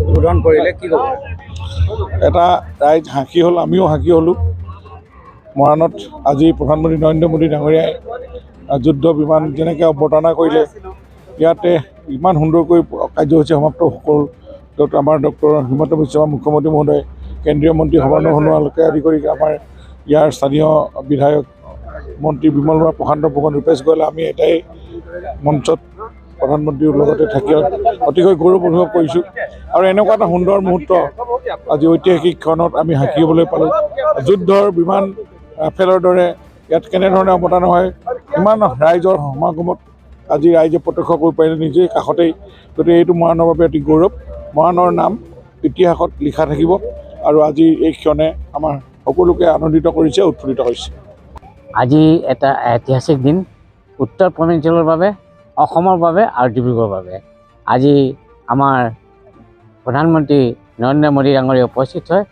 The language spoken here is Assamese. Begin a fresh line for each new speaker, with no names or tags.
উদ্বোধন কৰিলে কি ক'ব?
এটা ৰাইজ সাক্ষী হ'ল, আমিও সাক্ষী হ'লোঁ। মৰাণত আজি প্ৰধানমন্ত্ৰী নৰেন্দ্ৰ মোদী ডাঙৰীয়াই যুদ্ধ বিমান যেনেকৈ অৱতাৰণা কৰিলে, ইয়াতে ইমান সুন্দৰকৈ কাৰ্যসূচী সমাপ্ত হ'ল। য'ত আমাৰ ডক্টৰ হিমন্ত বিশ্ব শৰ্মা মুখ্যমন্ত্ৰী মহোদয়, কেন্দ্ৰীয় মন্ত্ৰী সৰ্বানন্দ সোণোৱালকে আদি কৰি আমাৰ ইয়াৰ স্থানীয় বিধায়ক মন্ত্ৰী বিমল বৰা, প্ৰশান্ত ফুকন, ৰূপেশ গোৱালা, আমি এটাই মঞ্চত প্ৰধানমন্ত্ৰীৰ লগতে থাকি অতিকৈ গৌৰৱ অনুভৱ কৰিছোঁ। আৰু এনেকুৱা এটা সুন্দৰ মুহূৰ্ত আজি ঐতিহাসিক ক্ষণত আমি সাক্ষী হ'বলৈ পালোঁ। যুদ্ধৰ বিমান ৰাফেলৰ দৰে ইয়াত কেনেধৰণে অৱতাৰণা হয়, ইমান ৰাইজৰ সমাগমত আজি ৰাইজে প্ৰত্যক্ষ কৰিব পাৰিলে নিজেই কাষতেই। গতিকে এইটো মৰাণৰ বাবে অতি গৌৰৱ। মৰাণৰ নাম ইতিহাসত লিখা থাকিব আৰু আজি এই ক্ষণে আমাৰ সকলোকে আনন্দিত কৰিছে, উৎফুল্লিত কৰিছে।
আজি এটা ঐতিহাসিক দিন উত্তৰ পূৰ্বাঞ্চলৰ বাবে, অসমৰ বাবে আৰু ডিব্ৰুগড়ৰ বাবে। আজি আমাৰ প্ৰধানমন্ত্ৰী নৰেন্দ্ৰ মোদী ডাঙৰীয়া উপস্থিত হয়